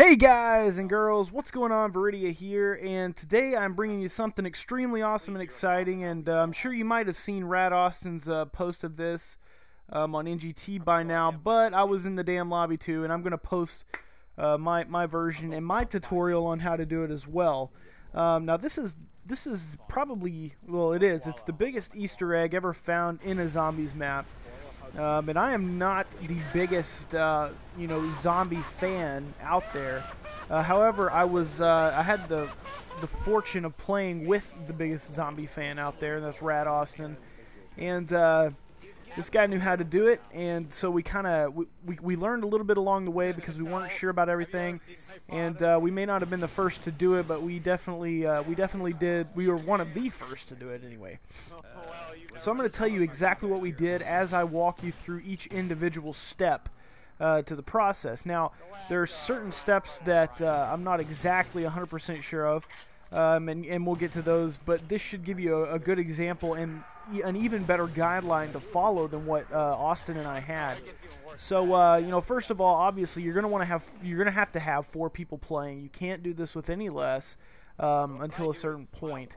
Hey guys and girls, what's going on? Viridia here, and today I'm bringing you something extremely awesome and exciting, and I'm sure you might have seen Rad Austin's post of this on NGT by now, but I was in the damn lobby too, and I'm going to post my version and my tutorial on how to do it as well. Now this is probably, well it's the biggest Easter egg ever found in a zombies map. And I am not the biggest, zombie fan out there. However, I had the fortune of playing with the biggest zombie fan out there, and that's Rad Austin. And this guy knew how to do it, and so we learned a little bit along the way because we weren't sure about everything. And we may not have been the first to do it, but we definitely did. We were one of the first to do it anyway. So I'm going to tell you exactly what we did as I walk you through each individual step to the process. Now, there are certain steps that I'm not exactly 100% sure of, and we'll get to those, but this should give you a good example and an even better guideline to follow than what Austin and I had. So, first of all, obviously, you're going to have to have 4 people playing. You can't do this with any less until a certain point.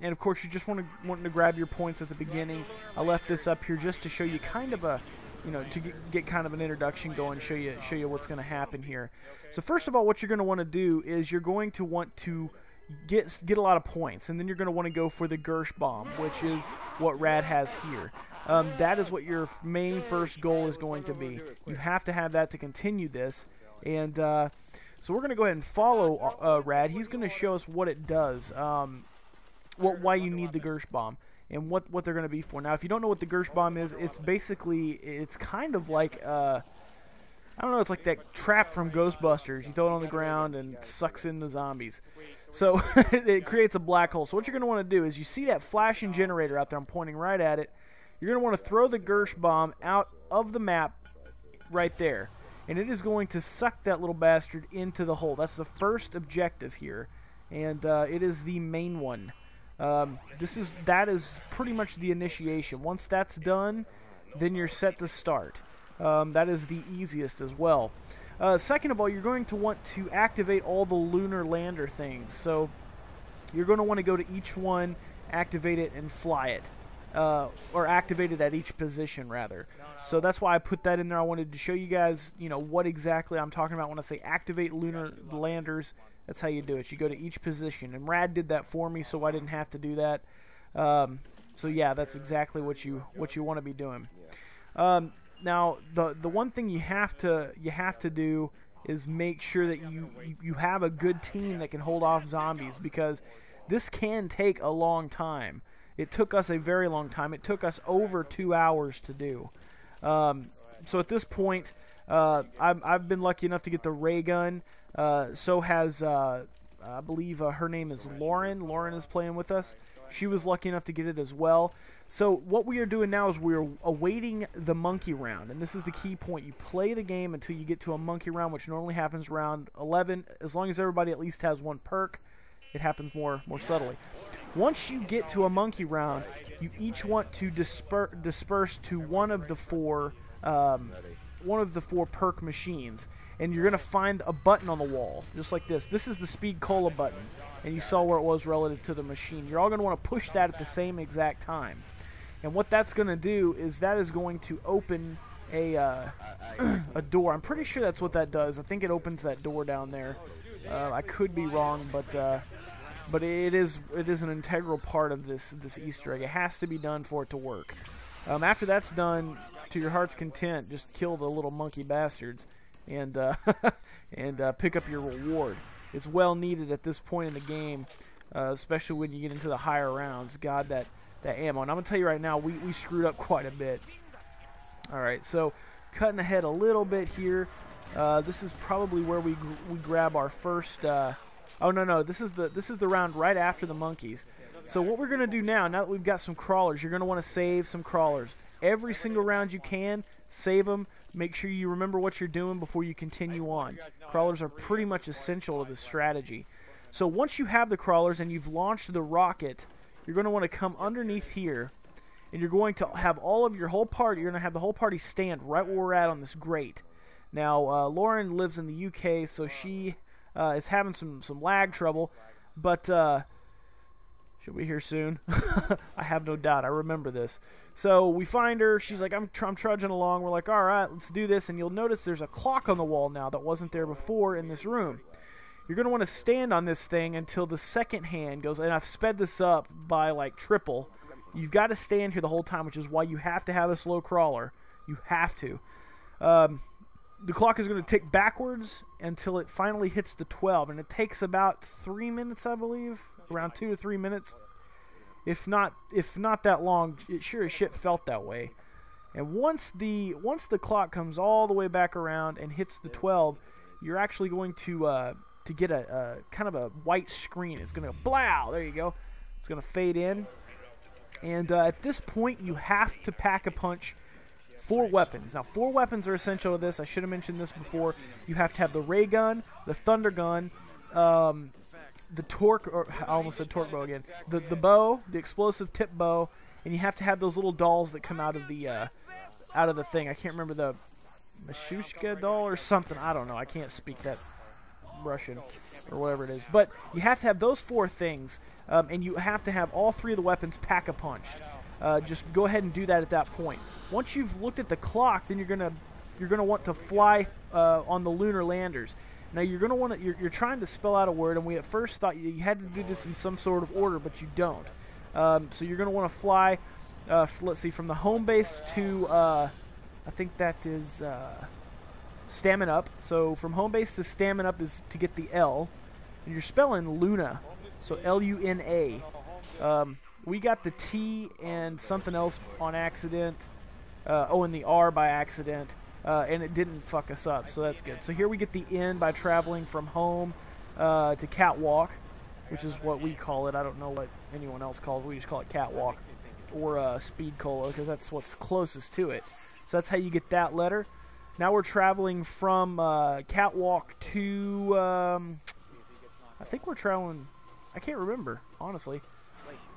And of course, you just wanting to grab your points at the beginning. I left this up here just to show you kind of a, to get kind of an introduction going, show you what's going to happen here. So first of all, what you're going to want to do is you're going to want to get a lot of points, and then you're going to want to go for the Gersh bomb, which is what Rad has here. That is what your main first goal is going to be. You have to have that to continue this, and so we're going to go ahead and follow Rad. He's going to show us what it does. Why you need the Gersh bomb and what they're going to be for. Now, if you don't know what the Gersh bomb is, it's kind of like I don't know, it's like that trap from Ghostbusters. You throw it on the ground and it sucks in the zombies. So it creates a black hole. So what you're going to want to do is, you see that flashing generator out there, I'm pointing right at it. You're going to want to throw the Gersh bomb out of the map right there, and it is going to suck that little bastard into the hole. That's the first objective here, and it is the main one. That is pretty much the initiation. Once that's done, then you're set to start. That is the easiest as well. Second of all, you're going to want to activate all the lunar lander things. So you're going to want to go to each one, activate it, and fly it. Or activate it at each position, rather. So that's why I put that in there. I wanted to show you guys, what exactly I'm talking about when I say activate lunar landers. That's how you do it. You go to each position, and Rad did that for me, so I didn't have to do that. So yeah, that's exactly what you want to be doing. Now, the one thing you have to do is make sure that you have a good team that can hold off zombies, because this can take a long time. It took us a very long time. It took us over 2 hours to do. So at this point, I've been lucky enough to get the ray gun. So has, I believe her name is Lauren. Lauren is playing with us. She was lucky enough to get it as well. So what we are doing now is we're awaiting the monkey round. And this is the key point. You play the game until you get to a monkey round, which normally happens around 11. As long as everybody at least has 1 perk, it happens more subtly. Once you get to a monkey round, you each want to disperse to one of the 4 perk machines. And you're going to find a button on the wall, just like this. This is the Speed Cola button, and you saw where it was relative to the machine. You're all going to want to push that at the same exact time. And what that's going to do is that is going to open a door. I'm pretty sure that's what that does. I think it opens that door down there. I could be wrong, but it is an integral part of this Easter egg. It has to be done for it to work. After that's done, to your heart's content, just kill the little monkey bastards. And pick up your reward. It's well needed at this point in the game, especially when you get into the higher rounds. God, that ammo. And I'm going to tell you right now, we screwed up quite a bit. Alright, so cutting ahead a little bit here. This is probably where we grab our first... oh, no, this is the round right after the monkeys. So what we're going to do now that we've got some crawlers, you're going to want to save some crawlers. Every single round you can, save them. Make sure you remember what you're doing before you continue on. Crawlers are pretty much essential to this strategy. So once you have the crawlers and you've launched the rocket, you're going to want to come underneath here, and you're going to have all of your whole party. You're going to have the whole party stand right where we're at on this grate. Now, Lauren lives in the UK, so she is having some lag trouble, but she'll be here soon. I have no doubt. I remember this. So we find her. She's like, I'm trudging along. We're like, all right, let's do this. And you'll notice there's a clock on the wall now that wasn't there before in this room. You're going to want to stand on this thing until the second hand goes, and I've sped this up by like triple. You've got to stand here the whole time, which is why you have to have a slow crawler. You have to. The clock is going to tick backwards until it finally hits the 12, and it takes about 3 minutes, I believe, around 2 to 3 minutes. If not that long, it sure as shit felt that way. And once the clock comes all the way back around and hits the 12, you're actually going to get a kind of a white screen. It's going to blow. There you go. It's going to fade in. And at this point, you have to pack a punch 4 weapons. Now, 4 weapons are essential to this. I should have mentioned this before. You have to have the ray gun, the thunder gun, the torque, or I almost said torque bow again. The bow, the explosive tip bow, and you have to have those little dolls that come out of the thing. I can't remember, the Mashushka doll or something. I don't know. I can't speak that Russian or whatever it is. But you have to have those 4 things, and you have to have all 3 of the weapons pack-a-punched. Just go ahead and do that at that point. Once you've looked at the clock, then you're gonna want to fly on the lunar landers. Now you're gonna want to you're trying to spell out a word, and we at first thought you had to do this in some sort of order, but you don't. So you're gonna want to fly. Let's see, from the home base to I think that is Stamina Up. So from home base to Stamina Up is to get the L, and you're spelling Luna, so L-U-N-A. We got the T and something else on accident. And the R by accident. And it didn't fuck us up, so that's good. So here we get the N by traveling from home to Catwalk, which is what we call it. I don't know what anyone else calls it. We just call it Catwalk or Speed Cola because that's what's closest to it. So that's how you get that letter. Now we're traveling from Catwalk to, I think we're traveling, I can't remember, honestly.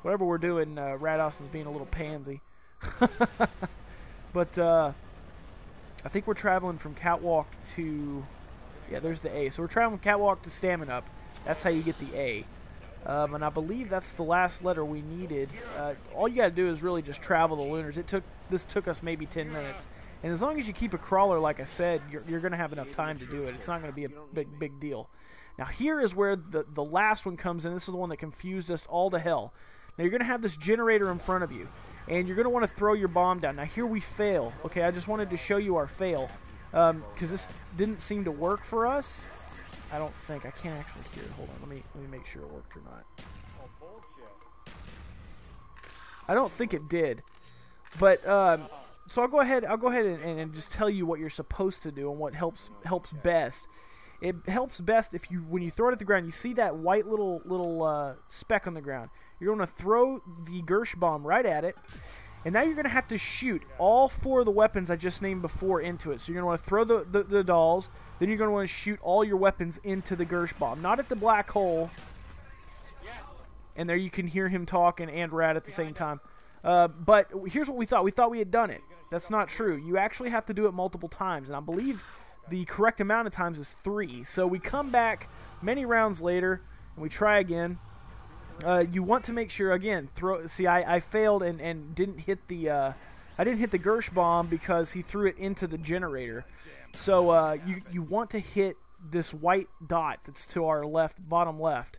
Whatever we're doing, Rad Austin's being a little pansy. But I think we're traveling from Catwalk to, yeah, there's the A. So we're traveling from Catwalk to Stamina Up. That's how you get the A. And I believe that's the last letter we needed. All you got to do is really just travel the lunars. This took us maybe 10 minutes. And as long as you keep a crawler, like I said, you're going to have enough time to do it. It's not going to be a big deal. Now here is where the last one comes in. This is the one that confused us all to hell. Now you're going to have this generator in front of you, and you're going to want to throw your bomb down. Now here we fail. Okay, I just wanted to show you our fail because this didn't seem to work for us. I don't think. I can't actually hear it. Hold on. Let me make sure it worked or not. I don't think it did. But so I'll go ahead and just tell you what you're supposed to do and what helps best. It helps best if when you throw it at the ground, you see that white little speck on the ground. You're going to throw the Gersh bomb right at it, and now you're going to have to shoot all 4 of the weapons I just named before into it. So you're going to want to throw the dolls, then you're going to want to shoot all your weapons into the Gersh bomb, not at the black hole. And there you can hear him talking and Rad at the same time. But here's what we thought. We thought we had done it. That's not true. You actually have to do it multiple times, and I believe the correct amount of times is 3. So we come back many rounds later, and we try again. You want to make sure, again, see, I failed and didn't hit the I didn't hit the Gersh bomb because he threw it into the generator. So you want to hit this white dot that's to our left, bottom left.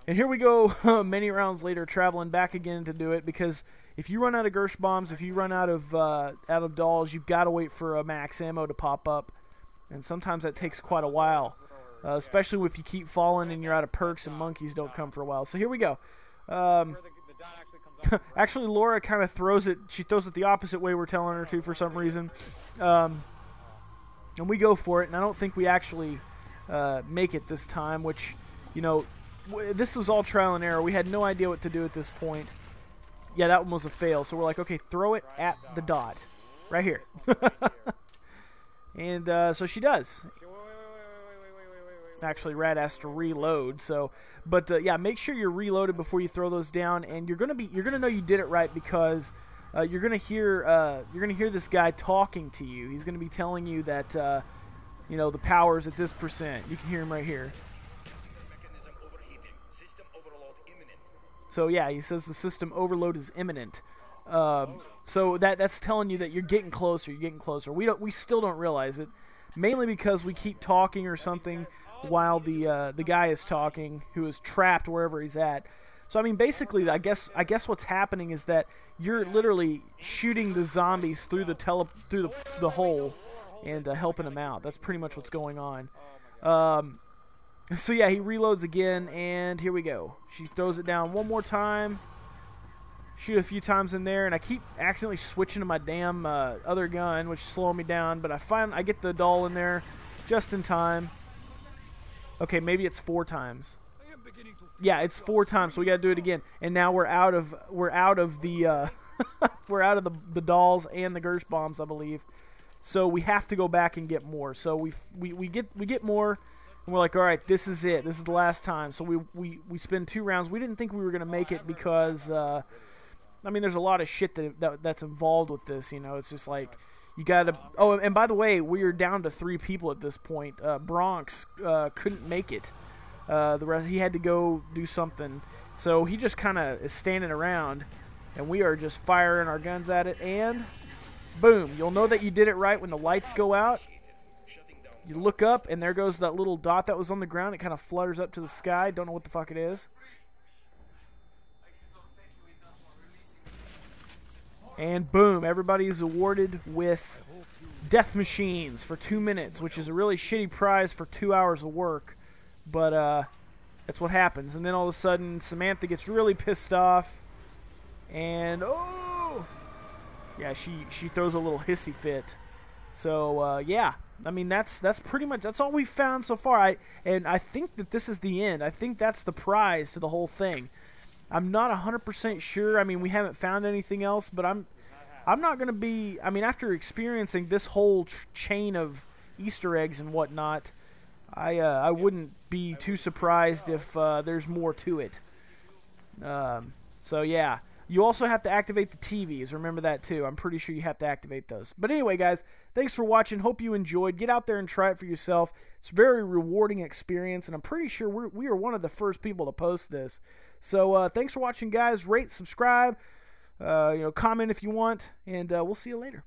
And here we go, many rounds later, traveling back again to do it, because if you run out of Gersh bombs, if you run out of dolls, you've got to wait for a max ammo to pop up, and sometimes that takes quite a while, especially if you keep falling and you're out of perks and monkeys don't come for a while. So here we go. Actually, Laura kind of throws it. She throws it the opposite way we're telling her to for some reason, and we go for it. And I don't think we actually make it this time, which, you know. This was all trial and error. We had no idea what to do at this point. Yeah, that one was a fail. So we're like, okay, throw it at the dot. Right here. And so she does. Actually, Rad has to reload. So, but yeah, make sure you're reloaded before you throw those down. And you're gonna know you did it right because you're gonna hear this guy talking to you. He's gonna be telling you that you know, the power's at this percent. You can hear him right here. So yeah, he says the system overload is imminent. So that's telling you that you're getting closer. You're getting closer. We still don't realize it, mainly because we keep talking or something while the guy is talking, who is trapped wherever he's at. So I mean, basically, I guess what's happening is that you're literally shooting the zombies through the hole and helping them out. That's pretty much what's going on. So yeah, he reloads again, and here we go. She throws it down one more time. Shoot a few times in there, and I keep accidentally switching to my damn other gun, which is slowing me down. But I get the doll in there just in time. Okay, maybe it's 4 times. Yeah, it's 4 times, so we got to do it again. And now we're out of the we're out of the dolls and the Gersh bombs, I believe. So we have to go back and get more. So we get more, and we're like, all right, this is it. This is the last time. So we spend 2 rounds. We didn't think we were gonna make it because I mean, there's a lot of shit that's involved with this. You know, it's just like you gotta. Oh, and by the way, we are down to 3 people at this point. Bronx couldn't make it. The rest, he had to go do something, so he just kind of is standing around, and we are just firing our guns at it, and boom! You'll know that you did it right when the lights go out. You look up, and there goes that little dot that was on the ground. It kind of flutters up to the sky. Don't know what the fuck it is. And boom! Everybody is awarded with death machines for 2 minutes, which is a really shitty prize for 2 hours of work. But that's what happens. And then all of a sudden, Samantha gets really pissed off, and oh, yeah, she throws a little hissy fit. So yeah, I mean that's pretty much all we've found so far. I think that this is the end. I think that's the prize to the whole thing. I'm not 100% sure. I mean, we haven't found anything else, but I'm not gonna be. I mean, after experiencing this whole chain of Easter eggs and whatnot, I wouldn't be too surprised if there's more to it. So yeah, you also have to activate the TVs. Remember that too. I'm pretty sure you have to activate those. But anyway, guys, thanks for watching. Hope you enjoyed. Get out there and try it for yourself. It's a very rewarding experience, and I'm pretty sure we are one of the first people to post this. So thanks for watching, guys. Rate, subscribe, you know, comment if you want, and we'll see you later.